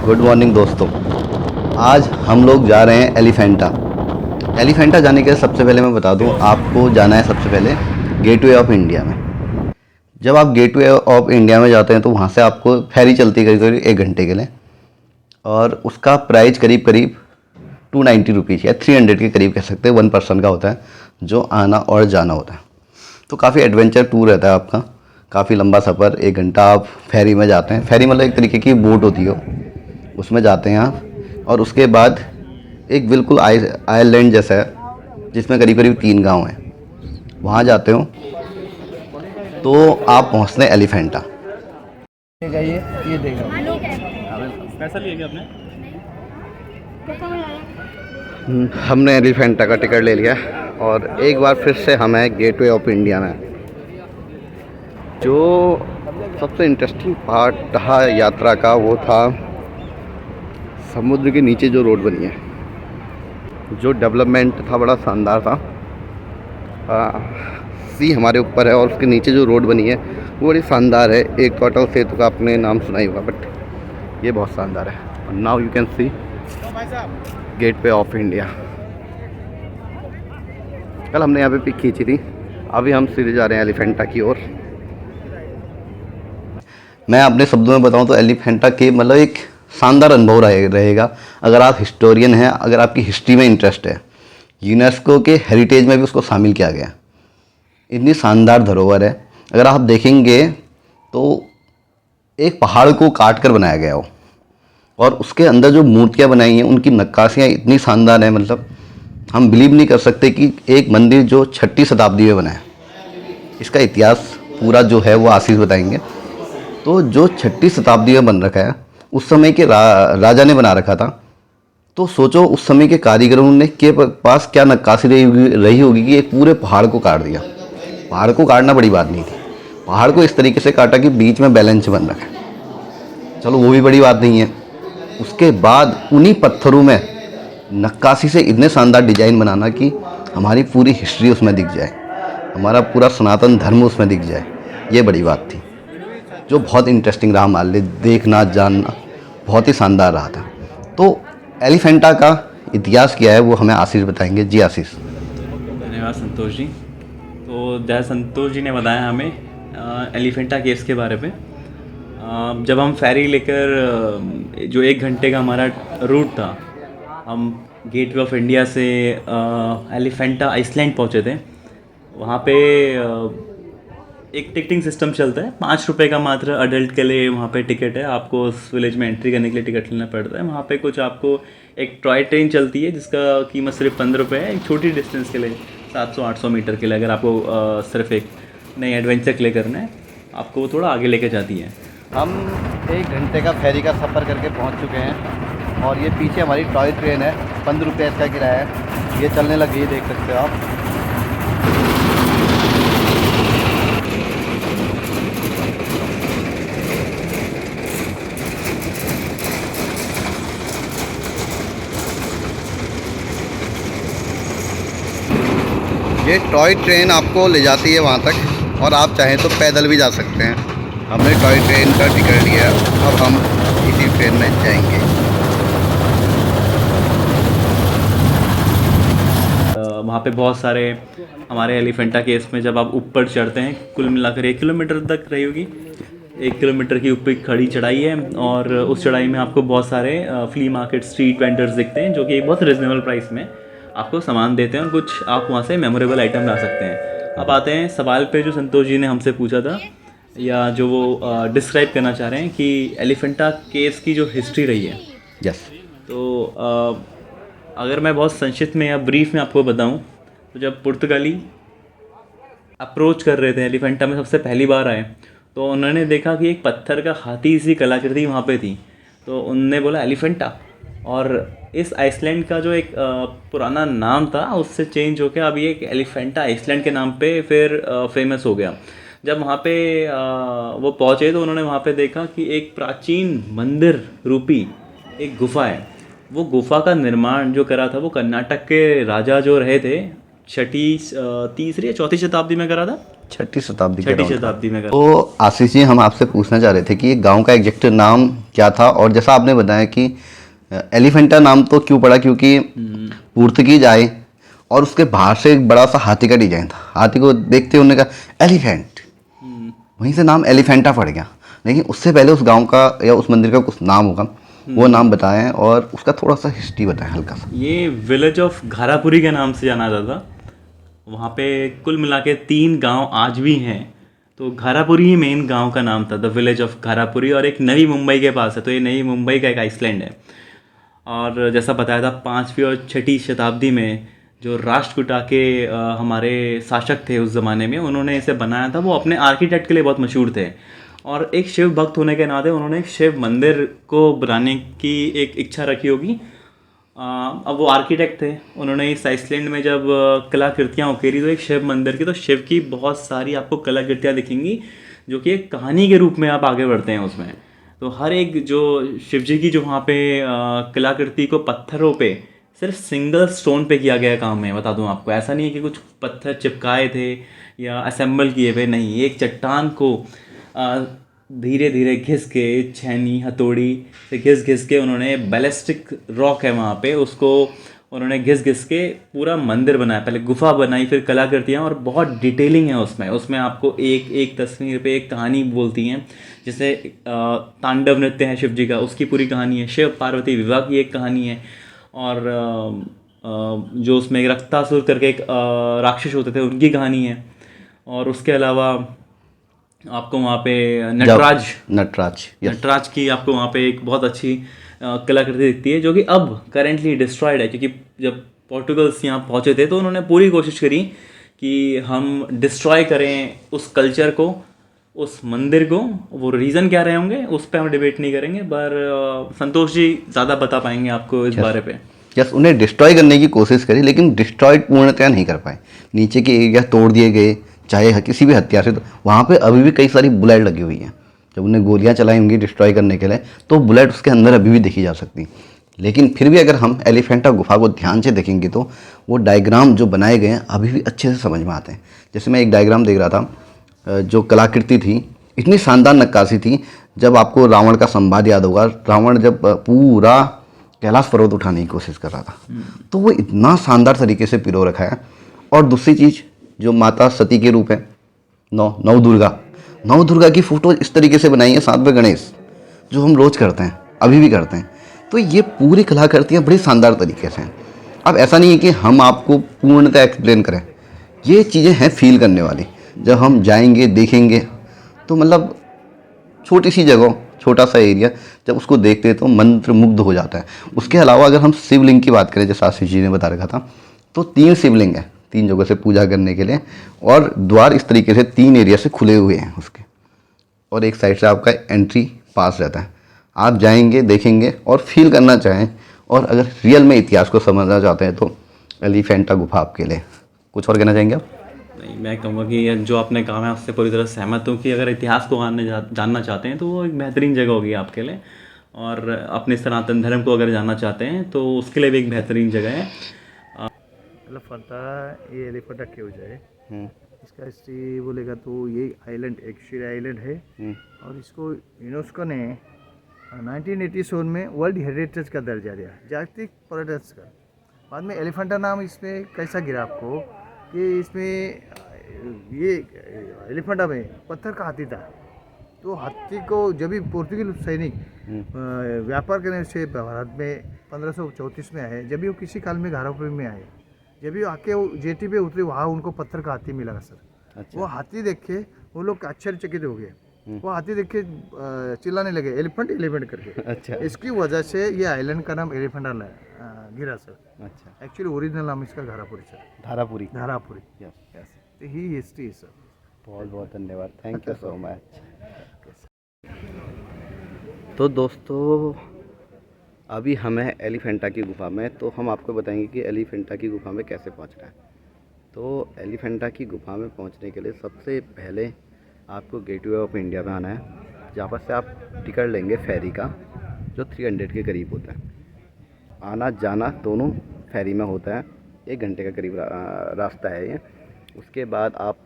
Good morning दोस्तों। आज हम लोग जा रहे हैं एलिफेंटा। एलिफेंटा जाने के सबसे पहले मैं बता दूं, आपको जाना है सबसे पहले गेटवे ऑफ इंडिया में। जब आप गेटवे ऑफ इंडिया में जाते हैं तो वहाँ से आपको फेरी चलती है करीब करीब 1 घंटे के लिए, और उसका प्राइस करीब करीब 290 रुपीज़ या 300 के करीब कह सकते हैं, 1 पर्सन का होता है जो आना और जाना होता है। तो काफ़ी एडवेंचर टूर रहता है आपका, काफ़ी लंबा सफ़र। 1 घंटा आप फेरी में जाते हैं। फेरी मतलब एक तरीके की बोट होती है, उसमें जाते हैं आप, और उसके बाद एक बिल्कुल आइलैंड जैसा है जिसमें करीब करीब 3 गांव हैं, वहाँ जाते हो तो आप पहुँचते हैं एलिफेंटा। ये देखो पैसा लिया क्या आपने? हमने एलिफेंटा का टिकट ले लिया और एक बार फिर से हम हैं गेटवे ऑफ इंडिया में। जो सबसे इंटरेस्टिंग पार्ट था यात्रा का वो था समुद्र के नीचे जो रोड बनी है। जो डेवलपमेंट था बड़ा शानदार था। सी हमारे ऊपर है और उसके नीचे जो रोड बनी है वो बड़ी शानदार है। एक अटल सेतु का आपने नाम सुना ही होगा, बट ये बहुत शानदार है। Now you can see gateway of India. कल हमने यहाँ पे पिक खींची थी, अभी हम सीधे जा रहे हैं एलिफेंटा की ओर। मैं अपने शब्दों में बताऊं तो एलिफेंटा के मतलब एक शानदार अनुभव रहेगा अगर आप हिस्टोरियन हैं, अगर आपकी हिस्ट्री में इंटरेस्ट है। यूनेस्को के हेरिटेज में भी उसको शामिल किया गया। इतनी शानदार धरोहर है। अगर आप देखेंगे तो एक पहाड़ को काट कर बनाया गया हो, और उसके अंदर जो मूर्तियाँ बनाई हैं उनकी नक्काशियाँ इतनी शानदार हैं, मतलब हम बिलीव नहीं कर सकते कि एक मंदिर जो 6ठी शताब्दी में बना है। इसका इतिहास पूरा जो है वो आशीष बताएंगे। तो जो 6ठी शताब्दी में बन रखा है, उस समय के राजा ने बना रखा था। तो सोचो उस समय के कारीगरों ने के पास क्या नक्काशी रही होगी कि एक पूरे पहाड़ को काट दिया। पहाड़ को काटना बड़ी बात नहीं थी, पहाड़ को इस तरीके से काटा कि बीच में बैलेंस बन रखा है। चलो वो भी बड़ी बात नहीं है। उसके बाद उन्हीं पत्थरों में नक्काशी से इतने शानदार डिजाइन बनाना कि हमारी पूरी हिस्ट्री उसमें दिख जाए, हमारा पूरा सनातन धर्म उसमें दिख जाए, ये बड़ी बात थी जो बहुत इंटरेस्टिंग रहा हमारे लिए। देखना जानना बहुत ही शानदार रहा था। तो एलिफेंटा का इतिहास क्या है वो हमें आशीष बताएंगे। जी आशीष। धन्यवाद संतोष जी। तो जैसे संतोष जी ने बताया हमें एलिफेंटा केव्स के बारे में। जब हम फेरी लेकर जो 1 घंटे का हमारा रूट था, हम गेटवे ऑफ इंडिया से एलिफेंटा आइसलैंड पहुँचे थे। वहाँ पे एक टिकटिंग सिस्टम चलता है। 5 रुपये का मात्र अडल्ट के लिए वहाँ पे टिकट है। आपको उस विलेज में एंट्री करने के लिए टिकट लेना पड़ता है। वहाँ पे कुछ आपको एक टॉय ट्रेन चलती है जिसका कीमत सिर्फ 15 रुपये है, एक छोटी डिस्टेंस के लिए 700-800 मीटर के लिए। अगर आपको सिर्फ एक नई एडवेंचर के लिए करना है, आपको वो थोड़ा आगे लेके जाती है। हम 1 घंटे का फेरी का सफ़र करके पहुंच चुके हैं, और ये पीछे हमारी टॉय ट्रेन है। 15 रुपये इसका किराया है। ये चलने लग गई, देख सकते हो आप। ये टॉय ट्रेन आपको ले जाती है वहाँ तक, और आप चाहें तो पैदल भी जा सकते हैं। हमने टॉय ट्रेन का टिकट लिया, अब हम इसी ट्रेन में जाएंगे। वहाँ पे बहुत सारे हमारे एलिफेंटा केव्स में जब आप ऊपर चढ़ते हैं, कुल मिलाकर 1 किलोमीटर तक रही होगी। 1 किलोमीटर की ऊपर खड़ी चढ़ाई है, और उस चढ़ाई में आपको बहुत सारे फ्ली मार्केट स्ट्रीट वेंडर्स दिखते हैं जो कि बहुत रिजनेबल प्राइस में आपको सामान देते हैं, और कुछ आप वहाँ से मेमोरेबल आइटम ला सकते हैं। अब आते हैं सवाल पे जो संतोष जी ने हमसे पूछा था, या जो वो डिस्क्राइब करना चाह रहे हैं कि एलिफेंटा केव्स की जो हिस्ट्री रही है। यस। तो अगर मैं बहुत संक्षिप्त में या ब्रीफ में आपको बताऊं, तो जब पुर्तगाली अप्रोच कर रहे थे एलिफेंटा में, सबसे पहली बार आए, तो उन्होंने देखा कि एक पत्थर का हाथी सी कलाकृति वहाँ पे थी। तो उनने बोला एलिफेंटा, और इस आइसलैंड का जो एक पुराना नाम था उससे चेंज होकर अब ये एक एलिफेंटा आइसलैंड के नाम पे फिर फेमस हो गया। जब वहाँ पे वो पहुँचे तो उन्होंने वहाँ पे देखा कि एक प्राचीन मंदिर रूपी एक गुफा है। वो गुफा का निर्माण जो करा था वो कर्नाटक के राजा जो रहे थे, 6ठी 3री या 4थी शताब्दी में करा था। छठी शताब्दी के छठी around था। शताब्दी में तो आशीष जी, हम आपसे पूछना चाह रहे थे कि ये गांव का एग्जैक्ट नाम क्या था, और जैसा आपने बताया कि एलिफेंटा नाम तो क्यों पड़ा, क्योंकि पुर्तगीज आए और उसके बाहर से एक बड़ा सा हाथी का डिजाइन था, हाथी को देखते उन्होंने कहा एलिफेंट, वहीं से नाम एलिफेंटा पड़ गया। लेकिन उससे पहले उस गांव का या उस मंदिर का कुछ नाम होगा, वो नाम बताएं और उसका थोड़ा सा हिस्ट्री बताएं हल्का सा। ये विलेज ऑफ घारापुरी के नाम से जाना जाता। वहाँ पे कुल मिला के 3 गाँव आज भी हैं। तो घारापुरी ही मेन गांव का नाम था, द विलेज ऑफ घारापुरी, और एक नवी मुंबई के पास है। तो ये नई मुंबई का एक आइसलैंड है। और जैसा बताया था 5वीं और 6ठी शताब्दी में जो राष्ट्रकूटा के हमारे शासक थे उस ज़माने में, उन्होंने इसे बनाया था। वो अपने आर्किटेक्ट के लिए बहुत मशहूर थे, और एक शिव भक्त होने के नाते उन्होंने एक शिव मंदिर को बनाने की एक इच्छा रखी होगी। अब वो आर्किटेक्ट थे, उन्होंने इस आइसलैंड में जब कलाकृतियाँ उकेरी तो एक शिव मंदिर की, तो शिव की बहुत सारी आपको कलाकृतियाँ दिखेंगी जो कि एक कहानी के रूप में आप आगे बढ़ते हैं उसमें। तो हर एक जो शिव जी की जो वहाँ पे कलाकृति को पत्थरों पे सिर्फ सिंगल स्टोन पे किया गया काम है। बता दूं आपको, ऐसा नहीं है कि कुछ पत्थर चिपकाए थे या असेंबल किए हुए, नहीं। एक चट्टान को धीरे धीरे घिस के, छेनी हथौड़ी से घिस घिस के, उन्होंने बैलिस्टिक रॉक है वहाँ पे, उसको उन्होंने घिस घिस के पूरा मंदिर बनाया। पहले गुफा बनाई, फिर कलाकृतियाँ, और बहुत डिटेलिंग है उसमें। उसमें आपको एक एक तस्वीर पे एक कहानी बोलती हैं। जैसे तांडव नृत्य है शिव जी का, उसकी पूरी कहानी है। शिव पार्वती विवाह की एक कहानी है। और जो उसमें एक रक्तासुर करके एक राक्षस होते थे, उनकी कहानी है। और उसके अलावा आपको वहाँ पे नटराज यस। नटराज की आपको वहाँ पे एक बहुत अच्छी कलाकृति दिखती है, जो कि अब करेंटली डिस्ट्रॉयड है। क्योंकि जब पोर्टुगल्स यहाँ पहुँचे थे तो उन्होंने पूरी कोशिश करी कि हम डिस्ट्रॉय करें उस कल्चर को, उस मंदिर को। वो रीज़न क्या रहे होंगे उस पर हम डिबेट नहीं करेंगे, पर संतोष जी ज़्यादा बता पाएंगे आपको इस बारे पे। यस, उन्हें डिस्ट्रॉय करने की कोशिश करी, लेकिन डिस्ट्रॉयड पूर्णतया नहीं कर पाए। नीचे के एरिया तोड़ दिए गए, चाहे किसी भी हथियार से। तो वहाँ पे अभी भी कई सारी बुलेट लगी हुई हैं। जब उन्हें गोलियाँ चलाई होंगी डिस्ट्रॉय करने के लिए, तो बुलेट उसके अंदर अभी भी देखी जा सकती। लेकिन फिर भी अगर हम एलिफेंटा गुफा को ध्यान से देखेंगे तो वो डायग्राम जो बनाए गए हैं अभी भी अच्छे से समझ में आते हैं। जैसे मैं एक डायग्राम देख रहा था, जो कलाकृति थी, इतनी शानदार नक्काशी थी। जब आपको रावण का संवाद याद होगा, रावण जब पूरा कैलाश पर्वत उठाने की कोशिश कर रहा था, तो वो इतना शानदार तरीके से पिरो रखा है। और दूसरी चीज़, जो माता सती के रूप है, नौ दुर्गा की फ़ोटो इस तरीके से बनाई है, साथ में गणेश, जो हम रोज़ करते हैं, अभी भी करते हैं। तो ये पूरी कलाकृतियाँ बड़ी शानदार तरीके से हैं। अब ऐसा नहीं है कि हम आपको पूर्णतः एक्सप्लेन करें, ये चीज़ें हैं फील करने वाली। जब हम जाएंगे देखेंगे तो मतलब छोटी सी जगह, छोटा सा एरिया, जब उसको देखते हैं तो मंत्र मुग्ध हो जाता है। उसके अलावा अगर हम शिवलिंग की बात करें, जैसे आशीष जी ने बता रखा था, तो 3 शिवलिंग है 3 जगह से पूजा करने के लिए, और द्वार इस तरीके से 3 एरिया से खुले हुए हैं उसके, और एक साइड से आपका एंट्री पास रहता है। आप जाएंगे, देखेंगे और फील करना चाहें, और अगर रियल में इतिहास को समझना चाहते हैं तो एलिफेंटा गुफा आपके लिए। कुछ और कहना चाहेंगे आप? नहीं, मैं कहूँगा कि ये जो आपने कहा, मैं उससे पूरी तरह सहमत हूँ कि अगर इतिहास को जानना चाहते हैं तो वो एक बेहतरीन जगह होगी आपके लिए। और अपने सनातन धर्म को अगर जानना चाहते हैं तो उसके लिए भी एक बेहतरीन जगह है। एलिफेंटा, ये एलिफेंटा केव्स है। इसका हिस्ट्री बोलेगा तो ये आइलैंड एक शिर आइलैंड है, और इसको यूनेस्को ने 1987 में वर्ल्ड हेरिटेज का दर्जा दिया, जागतिक पर्यटन स्थल। बाद में एलिफेंटा नाम इसमें कैसा गिरा आपको कि इसमें ये एलिफेंटा में पत्थर का हाथी था। तो हाथी को जब भी पोर्तुगीज सैनिक व्यापार करने से भारत में 1534 में आए, जब भी वो किसी काल में घारापुरी में आए, जब भी आके वो जेटी पे उतरे, वहाँ उनको पत्थर का हाथी मिला सर। अच्छा। वो हाथी देख के वो लोग आश्चर्यचकित हो गए। वो हाथी देख के चिल्लाने लगे एलिफेंट एलिफेंट करके। अच्छा। इसकी वजह से ये आइलैंड का नाम एलिफेंटा गिरा सर। अच्छा। एक्चुअली ओरिजिनल नाम इसका Gharapuri sir. Dharapuri. Yes yes. तो ही हिस्ट्री सर। बहुत बहुत धन्यवाद, थैंक यू सो मच। तो दोस्तों, अभी हम हैं एलिफेंटा की गुफा में, तो हम आपको बताएंगे कि एलिफेंटा की गुफा में कैसे पहुंचना है। तो एलिफेंटा की गुफा में पहुंचने के लिए सबसे पहले आपको गेटवे ऑफ इंडिया में आना है, जहाँ पर से आप टिकट लेंगे फेरी का, जो 300 के करीब होता है। आना जाना दोनों फेरी में होता है, 1 घंटे का करीब रास्ता है ये। उसके बाद आप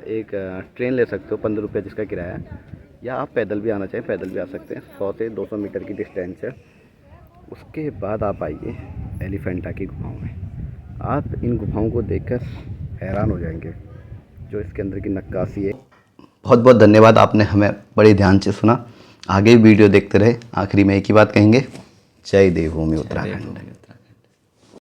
एक ट्रेन ले सकते हो 15 रुपये जिसका किराया है, या आप पैदल भी आना चाहें पैदल भी आ सकते हैं। 100 से 200 मीटर की डिस्टेंस है। उसके बाद आप आइए एलिफेंटा की गुफाओं में। आप इन गुफाओं को देखकर हैरान हो जाएंगे, जो इसके अंदर की नक्काशी है। बहुत बहुत धन्यवाद, आपने हमें बड़े ध्यान से सुना। आगे वीडियो देखते रहे। आखिरी में एक ही बात कहेंगे, जय देवभूमि उत्तराखंड।